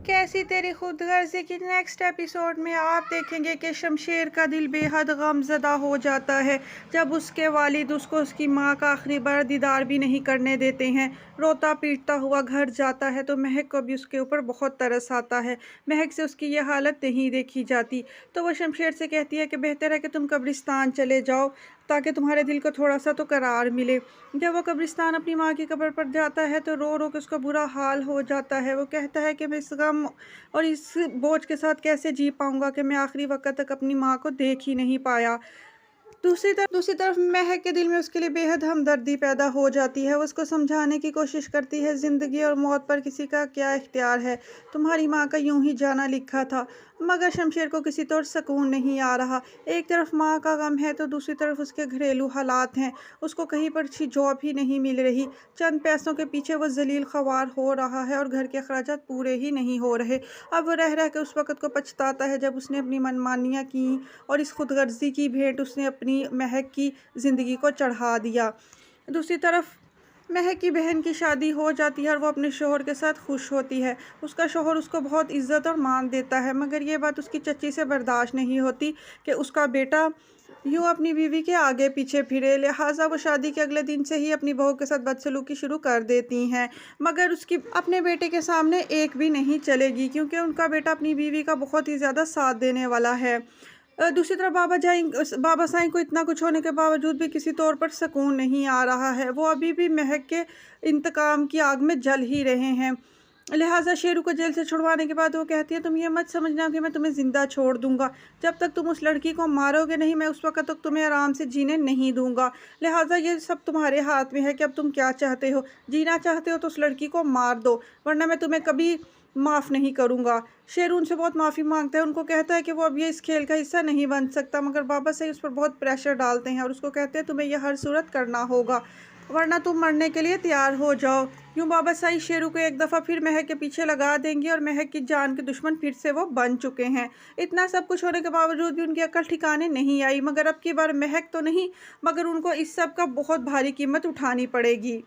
कैसी तेरी खुदगर्जी की नेक्स्ट एपिसोड में आप देखेंगे कि शमशेर का दिल बेहद गमज़दा हो जाता है जब उसके वालिद उसको उसकी माँ का आखिरी बार दीदार भी नहीं करने देते हैं। रोता पीटता हुआ घर जाता है तो महक को भी उसके ऊपर बहुत तरस आता है। महक से उसकी यह हालत नहीं देखी जाती तो वह शमशेर से कहती है कि बेहतर है कि तुम कब्रिस्तान चले जाओ ताकि तुम्हारे दिल को थोड़ा सा तो करार मिले। जब वो कब्रिस्तान अपनी माँ की कब्र पर जाता है तो रो रो के उसका बुरा हाल हो जाता है। वो कहता है कि मैं इस गम और इस बोझ के साथ कैसे जी पाऊँगा कि मैं आखिरी वक़्त तक अपनी माँ को देख ही नहीं पाया। दूसरी तरफ महक के दिल में उसके लिए बेहद हमदर्दी पैदा हो जाती है। वो उसको समझाने की कोशिश करती है, ज़िंदगी और मौत पर किसी का क्या इख्तियार है, तुम्हारी माँ का यूं ही जाना लिखा था। मगर शमशेर को किसी तौर सुकून नहीं आ रहा। एक तरफ माँ का गम है तो दूसरी तरफ उसके घरेलू हालात हैं। उसको कहीं पर अच्छी जॉब ही नहीं मिल रही। चंद पैसों के पीछे वो जलील ख्वार हो रहा है और घर के अखराजात पूरे ही नहीं हो रहे। अब वो रह के उस वक़्त को पछताता है जब उसने अपनी मनमानियाँ की और इस खुदगर्ज़ी की भेंट उसने अपनी महक की ज़िंदगी को चढ़ा दिया। दूसरी तरफ महक की बहन की शादी हो जाती है और वो अपने शौहर के साथ खुश होती है। उसका शौहर उसको बहुत इज़्ज़त और मान देता है, मगर ये बात उसकी चच्ची से बर्दाश्त नहीं होती कि उसका बेटा यूँ अपनी बीवी के आगे पीछे फिरे। लिहाजा वो शादी के अगले दिन से ही अपनी बहू के साथ बदसलूकी शुरू कर देती हैं, मगर उसकी अपने बेटे के सामने एक भी नहीं चलेगी क्योंकि उनका बेटा अपनी बीवी का बहुत ही ज़्यादा साथ देने वाला है। दूसरी तरफ बाबा साईं को इतना कुछ होने के बावजूद भी किसी तौर पर सुकून नहीं आ रहा है। वो अभी भी महक के इंतकाम की आग में जल ही रहे हैं। लिहाजा शेरू को जेल से छुड़वाने के बाद वो कहती है, तुम ये मत समझना कि मैं तुम्हें ज़िंदा छोड़ दूंगा। जब तक तुम उस लड़की को मारोगे नहीं, मैं उस वक्त तक तुम्हें आराम से जीने नहीं दूंगा। लिहाजा ये सब तुम्हारे हाथ में है कि अब तुम क्या चाहते हो। जीना चाहते हो तो उस लड़की को मार दो, वरना मैं तुम्हें कभी माफ़ नहीं करूँगा। शेरू उनसे बहुत माफ़ी मांगता है। उनको कहता है कि वो अब ये इस खेल का हिस्सा नहीं बन सकता, मगर बाबा साईं उस पर बहुत प्रेशर डालते हैं और उसको कहते हैं तुम्हें यह हर सूरत करना होगा, वरना तुम मरने के लिए तैयार हो जाओ। यूँ बाबा साईं शेरू को एक दफ़ा फिर महक के पीछे लगा देंगे और महक की जान के दुश्मन फिर से वो बन चुके हैं। इतना सब कुछ होने के बावजूद भी उनकी अक्ल ठिकाने नहीं आई, मगर अब की बार महक तो नहीं, मगर उनको इस सब का बहुत भारी कीमत उठानी पड़ेगी।